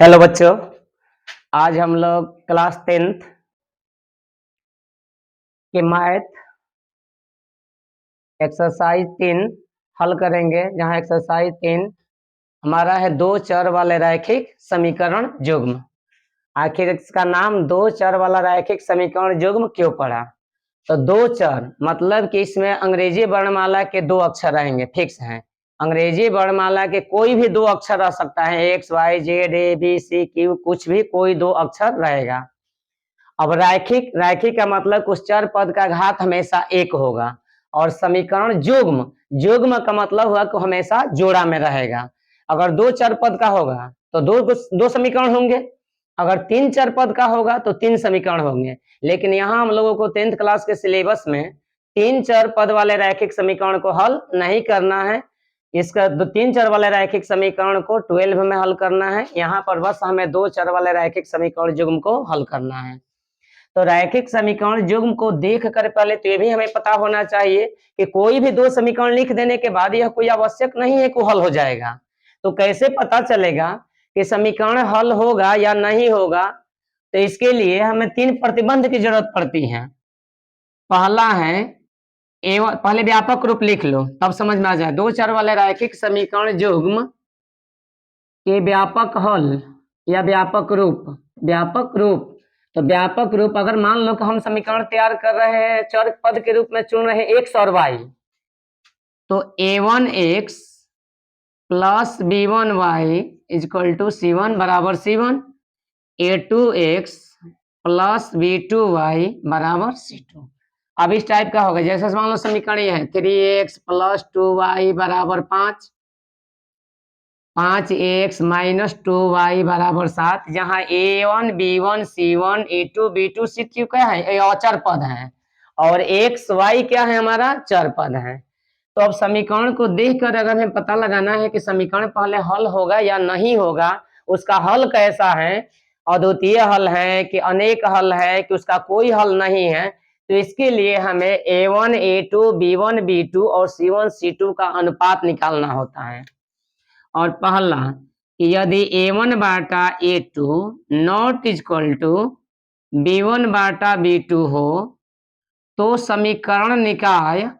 Hello बच्चों, आज हम लोग क्लास 10th के मैथ एक्सरसाइज 3 हल करेंगे। जहां एक्सरसाइज 3 हमारा है दो चर वाले रैखिक समीकरण युग्म। आखिर इसका नाम दो चर वाला रैखिक समीकरण युग्म क्यों पड़ा? तो दो चर मतलब कि इसमें अंग्रेजी वर्णमाला के दो अक्षर रहेंगे, फिक्स हैं। अंग्रेजी वर्णमाला के कोई भी दो अक्षर रह सकता है, X Y Z A B C Q, कुछ भी कोई दो अक्षर रहेगा। अब रैखिक रैखिक का मतलब कुछ चर पद का घात हमेशा एक होगा। और समीकरण युग्म युग्म का मतलब हुआ कि हमेशा जोड़ा में रहेगा। अगर दो चर पद का होगा तो दो समीकरण होंगे, अगर तीन चर पद का होगा तो तीन समीकरण होंगे। लेकिन यहाँ हम लोगों को 10th क्लास के सिलेबस में तीन चर पद वाले रैखिक समीकरण को हल नहीं करना है। इसका तीन चर वाले रैखिक समीकरण को 12 में हल करना है। यहाँ पर बस हमें दो चर वाले रैखिक समीकरण युग्म को हल करना है। तो रैखिक समीकरण युग्म को देख कर पहले तो ये भी हमें पता होना चाहिए कि कोई भी दो समीकरण लिख देने के बाद यह कोई आवश्यक नहीं है कि हल हो जाएगा। तो कैसे पता चलेगा कि समीकरण हल होगा या नहीं होगा? तो इसके लिए हमें तीन प्रतिबंध की जरूरत पड़ती है। पहला है एवं, पहले व्यापक रूप लिख लो तब समझ में आ जाए। दो चर वाले रैखिक समीकरण युग्म के व्यापक हल या व्यापक रूप। तो व्यापक रूप अगर मान लो कि हम समीकरण तैयार कर रहे हैं, चर पद के रूप में चुन रहे हैं एक्स और वाई, तो a1x plus b1y equal to c1 बराबर c1, a2x प्लस b2y बराबर c2। अब इस टाइप का होगा, जैसे मान लो समीकरण ये है 3x प्लस 2y बराबर 5, 5x माइनस 2y बराबर 7। जहाँ a1 b1 c1 a2 b2 c2 क्या है? ये अचर पद है और x y क्या है? हमारा चर पद है। तो अब समीकरण को देखकर अगर हमें पता लगाना है कि समीकरण पहले हल होगा या नहीं होगा, उसका हल कैसा है, अद्वितीय हल है कि अनेक हल है कि उसका कोई हल नहीं है, तो इसके लिए हमें a1 a2 b1 b2 और c1 c2 का अनुपात निकालना होता है। और पहला कि यदि a1 बाटा a2 not equal to b1 बाटा b2 हो तो समीकरण निकाय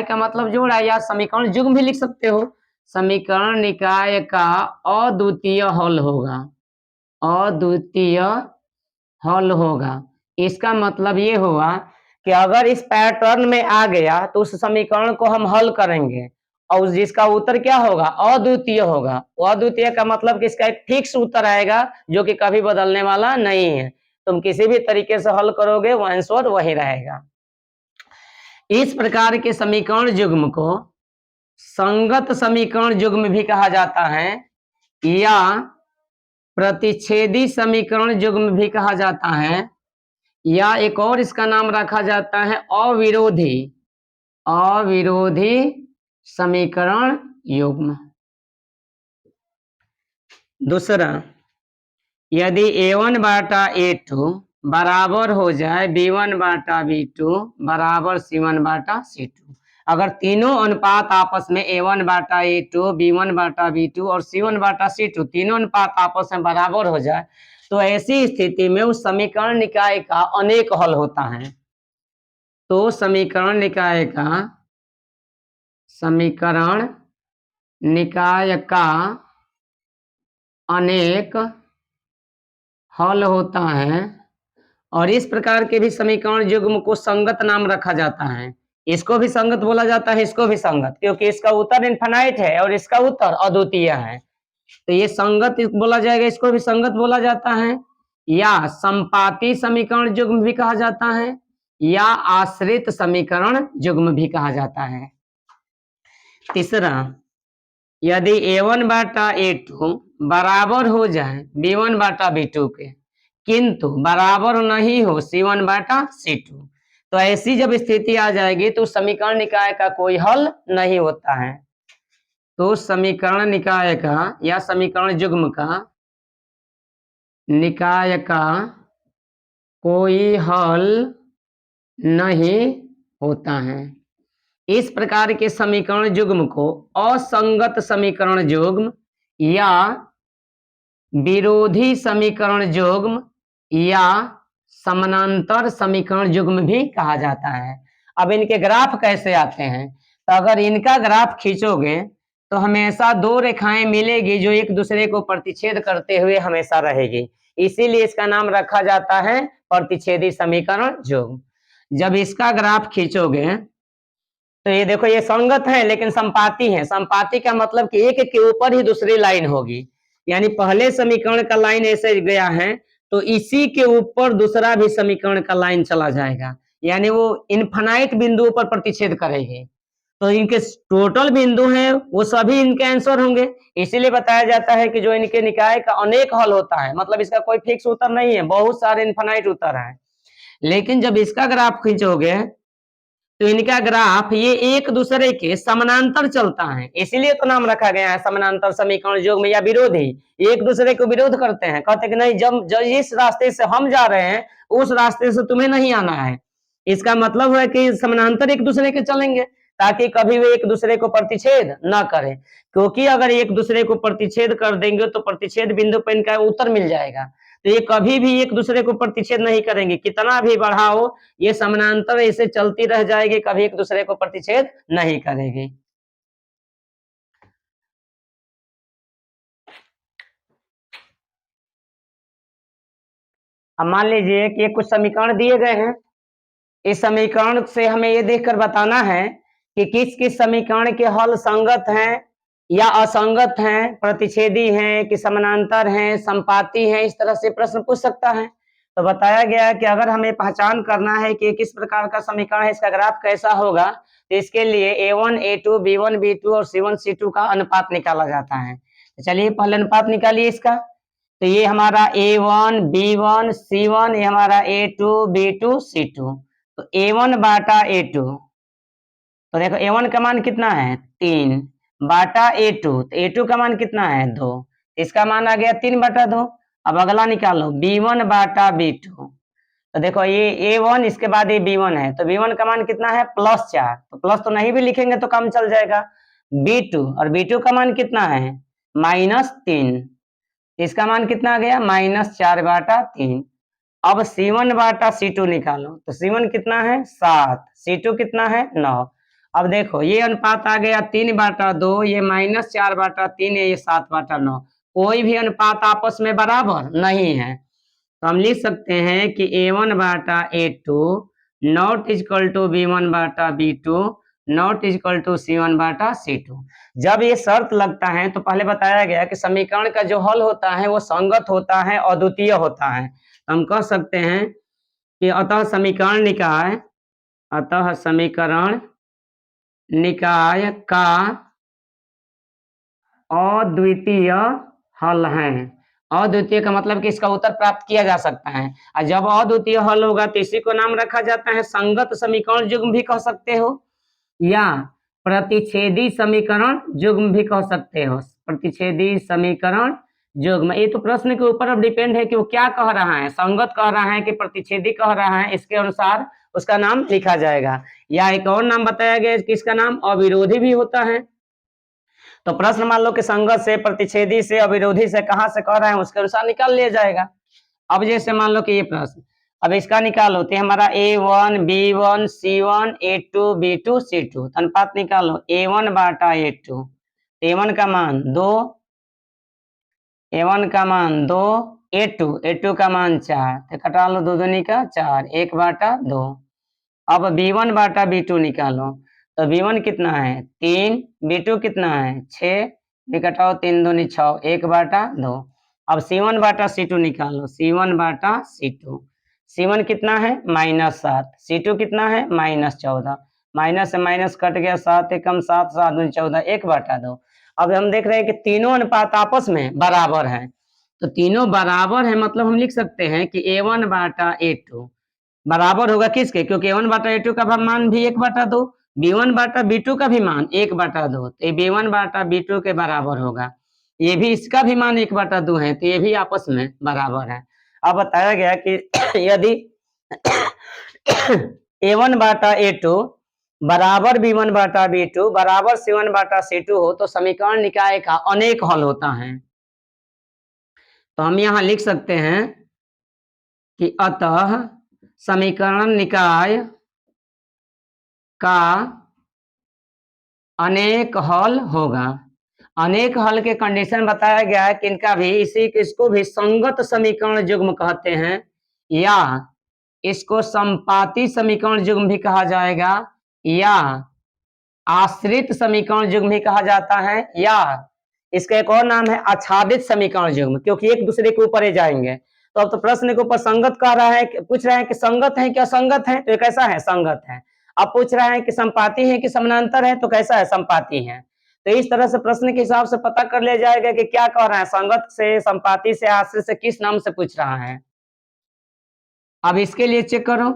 का मतलब जोड़ा, या समीकरण युग्म भी लिख सकते हो। समीकरण निकाय का अद्वितीय हल होगा। इसका मतलब ये हुआ कि अगर इस पैटर्न में आ गया तो उस समीकरण को हम हल करेंगे और जिसका उत्तर क्या होगा? अद्वितीय होगा। अद्वितीय का मतलब कि इसका एक फिक्स उत्तर आएगा जो कि कभी बदलने वाला नहीं है। तुम किसी भी तरीके से हल करोगे वो आंसर वही रहेगा। इस प्रकार के समीकरण युग्म को संगत समीकरण युग्म भी कहा जाता है या प्रतिच्छेदी समीकरण युग्म भी कहा जाता है, या एक और इसका नाम रखा जाता है अविरोधी समीकरण युग्म। दूसरा, यदि a1 बाटा a2 बराबर हो जाए b1 बाटा b2 बराबर c1 बाटा c2, अगर तीनों अनुपात आपस में a1 बाटा a2 b1 बाटा b2 और c1 बाटा c2 तीनों अनुपात आपस में बराबर हो जाए तो ऐसी स्थिति में उस समीकरण निकाय का अनेक हल होता है। तो समीकरण निकाय का अनेक हल होता है। और इस प्रकार के भी समीकरण युग्म को संगत नाम रखा जाता है। इसको भी संगत बोला जाता है, इसको भी संगत, क्योंकि इसका उत्तर इनफाइनाइट है और इसका उत्तर अद्वितीय है, तो ये संगत बोला जाएगा, इसको भी संगत बोला जाता है। या संपाती समीकरण युग्म भी कहा जाता है या आश्रित समीकरण युग्म भी कहा जाता है। तीसरा, यदि a1 बाटा a2 बराबर हो जाए b1 बाटा b2 के किंतु बराबर नहीं हो c1 बाटा c2, तो ऐसी जब स्थिति आ जाएगी तो समीकरण निकाय का कोई हल नहीं होता है। तो समीकरण निकाय का या समीकरण युग्म का निकाय का कोई हल नहीं होता है। इस प्रकार के समीकरण युग्म को असंगत समीकरण युग्म या विरोधी समीकरण युग्म या समानांतर समीकरण युग्म भी कहा जाता है। अब इनके ग्राफ कैसे आते हैं, तो अगर इनका ग्राफ खींचोगे तो हमेशा दो रेखाएं मिलेगी जो एक दूसरे को प्रतिच्छेद करते हुए हमेशा रहेगी, इसीलिए इसका नाम रखा जाता है प्रतिच्छेदी समीकरण युग्म। जब इसका ग्राफ खींचोगे तो ये देखो, ये संगत है लेकिन संपाती है। संपाती का मतलब कि एक के ऊपर ही दूसरी लाइन होगी, यानी पहले समीकरण का लाइन ऐसे गया है तो इसी के ऊपर दूसरा भी समीकरण का लाइन चला जाएगा, यानी वो इनफाइनाइट बिंदुओं पर प्रतिच्छेद करेगी। तो इनके टोटल बिंदु हैं वो सभी इनके आंसर होंगे। इसीलिए बताया जाता है कि जो इनके निकाय का अनेक हल होता है, मतलब इसका कोई फिक्स उत्तर नहीं है, बहुत सारे इनफाइनाइट उत्तर है। लेकिन जब इसका ग्राफ खींचोगे तो इनका ग्राफ ये एक दूसरे के समानांतर चलता है, इसीलिए तो नाम रखा गया है समानांतर समीकरण युग्म या विरोधी। एक दूसरे को विरोध करते हैं, कहते कि नहीं, जब जब इस रास्ते से हम जा रहे हैं उस रास्ते से तुम्हें नहीं आना है। इसका मतलब है कि समानांतर एक दूसरे के चलेंगे ताकि कभी वे एक दूसरे को प्रतिच्छेद न करें, क्योंकि अगर एक दूसरे को प्रतिच्छेद कर देंगे तो प्रतिच्छेद बिंदु पर इनका उत्तर मिल जाएगा। तो ये कभी भी एक दूसरे को प्रतिच्छेद नहीं करेंगे, कितना भी बढ़ाओ ये समानांतर ऐसे चलती रह जाएगी, कभी एक दूसरे को प्रतिच्छेद नहीं करेगी। अब मान लीजिए कि कुछ समीकरण दिए गए हैं, इस समीकरण से हमें ये देखकर बताना है कि किस किस समीकरण के हल संगत हैं या असंगत हैं, प्रतिच्छेदी हैं कि समानांतर हैं, संपाती हैं, इस तरह से प्रश्न पूछ सकता है। तो बताया गया है कि अगर हमें पहचान करना है कि किस प्रकार का समीकरण है, इसका ग्राफ कैसा होगा, तो इसके लिए A1 A2 B1 B2 और C1 C2 का अनुपात निकाला जाता है। तो चलिए पहले अनुपात निकालिए इसका। तो ये हमारा A1 B1 C1, ये हमारा A2 B2 C2। तो A1 बाटा A2, तो देखो A1 का मान कितना है 3 बाटा A2, तो A2 का मान कितना है 2, इसका मान आ गया 3/2। अब अगला निकालो B1 बाटा B2, तो देखो ये A1 इसके बाद ये B1 है, तो B1 का मान कितना है +4, तो प्लस तो नहीं भी लिखेंगे तो काम चल जाएगा। B2, और B2 का मान कितना है -3, इसका मान कितना आ गया -4/3। अब C1 बाटा C2 निकालो, तो C1 कितना है 7, C2 कितना है 9। अब देखो ये अनुपात आ गया 3/2, ये -4/3 है, ये 7/9। कोई भी अनुपात आपस में बराबर नहीं है, तो हम लिख सकते हैं कि A1 बाटा A2 not equal to B1 बाटा B2 not equal to C1 बाटा C2। जब ये शर्त लगता है तो पहले बताया गया कि समीकरण का जो हल होता है वो संगत होता है, अद्वितीय होता है। तो हम कह सकते हैं कि अतः समीकरण निकाय का अद्वितीय हल है। अद्वितीय का मतलब कि इसका उत्तर प्राप्त किया जा सकता है, और जब अद्वितीय हल होगा तो इसी को नाम रखा जाता है संगत समीकरण युग्म भी कह सकते हो, या प्रतिच्छेदी समीकरण युग्म भी कह सकते हो। प्रतिच्छेदी समीकरण युग्म, ये तो प्रश्न के ऊपर अब डिपेंड है कि वो क्या कह रहा है, संगत कह रहा है कि प्रतिच्छेदी कह रहा है, इसके अनुसार उसका नाम लिखा जाएगा। या एक और नाम बताया गया कि इसका नाम अविरोधी भी होता है। तो प्रश्न मान लो कि संगत से, प्रतिच्छेदी से, अविरोधी से कहां से कह रहे हैं उसके अनुसार निकाल लिया जाएगा। अब जैसे मान लो कि ये प्रश्न, अब इसका निकालो तो हमारा A1 B1 C1 A2 B2 C2, अनुपात निकालो A1 बाटा A2, A1 का मान 2, A1 का मान 2, A2 का मान 4, तो कटा लो 2 दूनी का 4, 1/2। अब B1 बाटा B2 निकालो, तो B1 कितना है 3, B2 कितना है 6, घटाओ 3 दूनी 6, 1/2। अब C1 बाटा C2 निकालो, C1 बाटा C2, C1 कितना है -7, C2 कितना है -14, माइनस से माइनस कट गया, 7 एकम 7, 7 दूनी 14, 1/2। अब हम देख रहे हैं कि तीनों अनुपात आपस में बराबर है, तो तीनों बराबर है मतलब हम लिख सकते हैं कि A1 बाटा A2 बराबर होगा किसके, क्योंकि A1 बाटा A2 का मान भी 1/2, B1 बाटा B2 का भी मान 1/2, तो ये B1 बाटा B2 के बराबर होगा। ये भी इसका भी मान 1/2 है, तो ये भी आपस में बराबर है। अब बताया गया कि यदि A1 बाटा A2 बराबर B1 बाटा B2 बराबर C1 बाटा C2 हो तो समीकरण निकाय का अनेक हल होता है। तो हम यहाँ लिख सकते हैं कि अतः समीकरण निकाय का अनेक हल होगा। अनेक हल के कंडीशन बताया गया है कि इनका भी इसको भी संगत समीकरण युग्म कहते हैं, या इसको संपाती समीकरण युग्म भी कहा जाएगा, या आश्रित समीकरण युग्म भी कहा जाता है, या इसका एक और नाम है आच्छादित समीकरण युग्म, क्योंकि एक दूसरे के ऊपर ही जाएंगे। तो अब तो प्रश्न के ऊपर संगत कह रहा है, पूछ रहे हैं कि संगत है क्या संगत है, तो ये कैसा है संगत है। अब पूछ रहा है कि संपाती है कि समानांतर है, तो कैसा है संपाती है। तो इस तरह से प्रश्न के हिसाब से पता कर लिया जाएगा कि क्या कह रहा है, संगत से, संपाती से, आश्रित से, किस नाम से पूछ रहा है। अब इसके लिए चेक करो,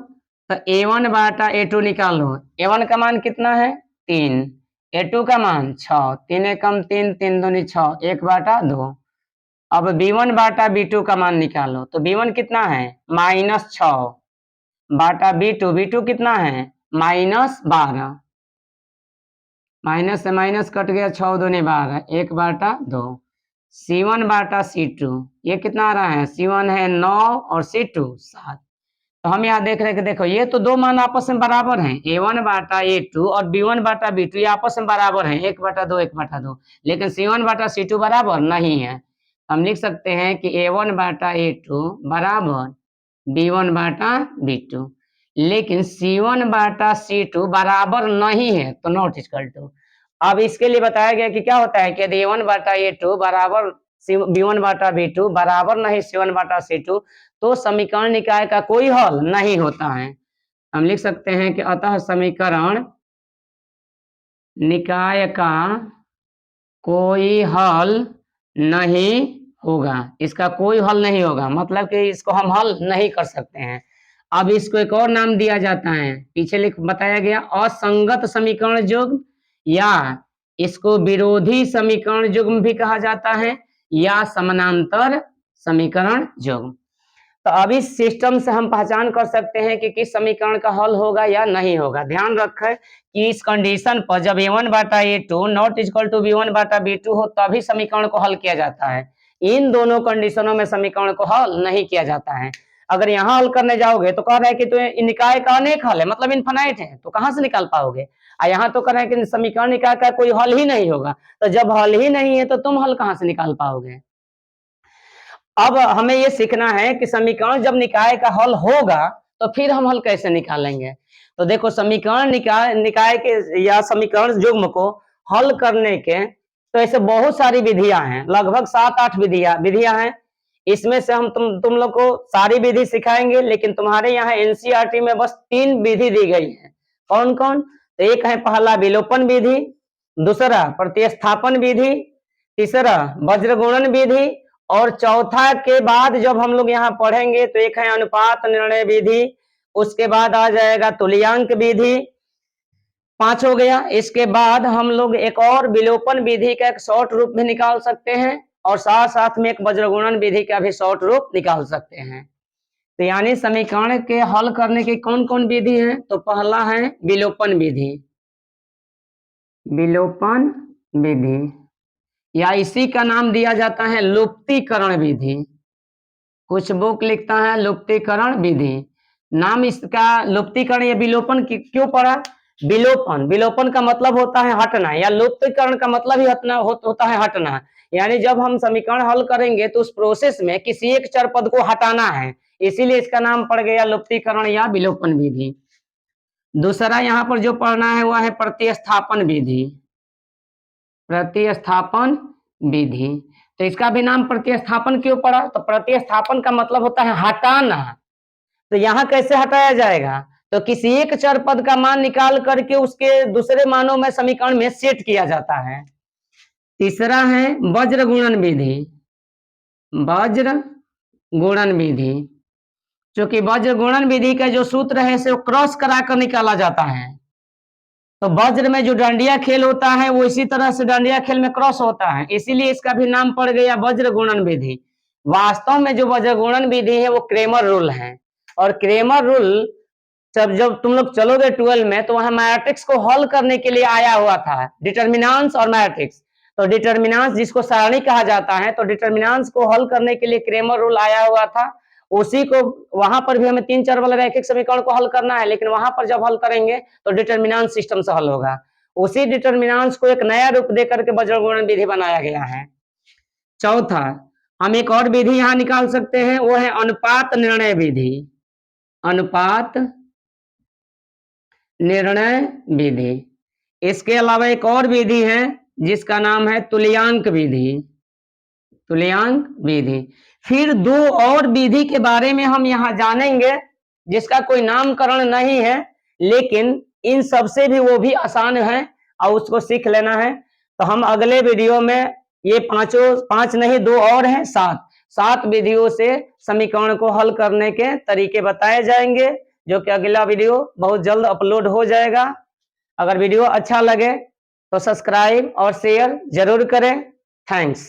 तो a1 बाटा a2 निकालो। a1 का मान कितना है 3, a2 का मान 6, 3 एकम 3, 3 दूनी 6, 1 बाटा 2। अब b1 बाटा b2 का मान निकालो, तो b1 कितना है -6 बाटा b2, b2 कितना है -12, माइनस से माइनस कट गया, 6 दूनी 12, 1 बाटा 2। c1 बाटा c2, ये कितना आ रहा है, c1 है 9 और c2 7। तो हम यहाँ देख रहे हैं कि देखो ये तो दो मान आपस में बराबर हैं, a1 बाटा a2 और b1 बाटा b2 ये आपस में बराबर हैं, 1 बाटा 2 1 बाटा 2, लेकिन c1 बाटा c2 बराबर नहीं है। हम लिख सकते हैं कि a1 बाटा a2 बराबर b1 बाटा b2, लेकिन c1 बाटा c2 बराबर नहीं है, तो नॉट इक्वल टू। अब इसके लिए बताया गया कि क्या होता है कि यदि a1 बाटा a2 बराबर b1 बाटा b2 बराबर नहीं c1 बाटा c2, तो समीकरण निकाय का कोई हल नहीं होता है। हम लिख सकते हैं कि अतः समीकरण निकाय का कोई हल नहीं होगा, इसका कोई हल नहीं होगा, मतलब कि इसको हम हल नहीं कर सकते हैं। अब इसको एक और नाम दिया जाता है, पीछे लिख बताया गया असंगत समीकरण युग्म, या इसको विरोधी समीकरण युग्म भी कहा जाता है, या समानांतर समीकरण युग्म। तो अब इस सिस्टम से हम पहचान कर सकते हैं कि किस समीकरण का हल होगा या नहीं होगा। ध्यान रखें कि इस कंडीशन पर जब a1 बाटा a2 not equal to b1 बाटा b2 हो, तभी समीकरण को हल किया जाता है। इन दोनों कंडीशनों में समीकरण को हल नहीं किया जाता है। अगर यहाँ हल करने जाओगे तो कह रहे हैं कि तो निकाय का अनेक हल है, मतलब इनफाइनाइट है, तो कहाँ से निकाल पाओगे। और यहाँ तो कह रहे हैं कि समीकरण निकाय का कोई हल ही नहीं होगा, तो जब हल ही नहीं है तो तुम हल कहाँ से निकाल पाओगे। अब हमें ये सीखना है कि समीकरण जब निकाय का हल होगा तो फिर हम हल कैसे निकालेंगे। तो देखो समीकरण निकाय के या समीकरण युग्म को हल करने के तो ऐसे बहुत सारी विधियां हैं, लगभग 7-8 विधियां हैं। इसमें से हम तुम लोग को सारी विधि सिखाएंगे, लेकिन तुम्हारे यहाँ एनसीईआरटी में बस 3 विधि दी गई है। कौन कौन, तो एक है पहला विलोपन विधि, दूसरा प्रतिस्थापन विधि, तीसरा वज्रगुणन विधि, और चौथा के बाद जब हम लोग यहाँ पढ़ेंगे तो एक है अनुपात निर्णय विधि, उसके बाद आ जाएगा तुल्यांक विधि, 5 हो गया। इसके बाद हम लोग एक और विलोपन विधि का एक शॉर्ट रूप भी निकाल सकते हैं, और साथ साथ में एक वज्रगुणन विधि का भी शॉर्ट रूप निकाल सकते हैं। तो यानी समीकरण के हल करने की कौन कौन विधि है, तो पहला है विलोपन विधि, विलोपन विधि, या इसी का नाम दिया जाता है लुप्तीकरण विधि। कुछ बुक लिखता है लुप्तीकरण विधि, नाम इसका लुप्तीकरण या विलोपन क्यों पड़ा। विलोपन का मतलब होता है हटना, या लुप्तीकरण का मतलब ही होता है हटना। यानी जब हम समीकरण हल करेंगे तो उस प्रोसेस में किसी एक चर पद को हटाना है, इसीलिए इसका नाम पड़ गया लुप्तीकरण या विलोपन विधि। दूसरा यहाँ पर जो पढ़ना है वह है प्रतिस्थापन विधि, प्रतिस्थापन विधि। तो इसका भी नाम प्रतिस्थापन क्यों पड़ा, तो प्रतिस्थापन का मतलब होता है हटाना। तो यहाँ कैसे हटाया जाएगा, तो किसी एक चर पद का मान निकाल करके उसके दूसरे मानों में समीकरण में सेट किया जाता है। तीसरा है वज्र गुणन विधि, वज्र गुणन विधि, क्योंकि वज्र गुणन विधि का जो सूत्र है से क्रॉस कराकर निकाला जाता है। तो वज्र में जो डांडिया खेल होता है वो इसी तरह से डांडिया खेल में क्रॉस होता है, इसीलिए इसका भी नाम पड़ गया वज्र गुणन विधि। वास्तव में जो वज्र गुणन विधि है वो क्रेमर रूल है, और क्रेमर रूल जब तुम लोग चलोगे 12 में तो वहां मैट्रिक्स को हल करने के लिए आया हुआ था, डिटर्मिनेंट्स और मैट्रिक्स। तो डिटर्मिनेंट्स जिसको सारणी कहा जाता है, तो डिटर्मिनेंट्स को हल करने के लिए क्रेमर रूल आया हुआ था, उसी को वहां पर भी हमें 3 चर वाले रैखिक समीकरण को हल करना है, लेकिन वहां पर जब हल करेंगे तो डिटर्मिनेंट सिस्टम से हल होगा। उसी डिटर्मिनेंट्स को एक नया रूप देकर के बजर गुणन विधि बनाया गया है। चौथा, हम एक और विधि यहां निकाल सकते हैं, वो है अनुपात निर्णय विधि। अनुपात निर्णय विधि। इसके अलावा एक और विधि है जिसका नाम है तुल्यांक विधि। तुल्यांक विधि। फिर दो और विधि के बारे में हम यहाँ जानेंगे जिसका कोई नामकरण नहीं है, लेकिन इन सबसे भी वो भी आसान है और उसको सीख लेना है। तो हम अगले वीडियो में ये पांच नहीं, दो और हैं, 7 विधियों से समीकरण को हल करने के तरीके बताए जाएंगे, जो कि अगला वीडियो बहुत जल्द अपलोड हो जाएगा। अगर वीडियो अच्छा लगे तो सब्सक्राइब और शेयर जरूर करें। थैंक्स।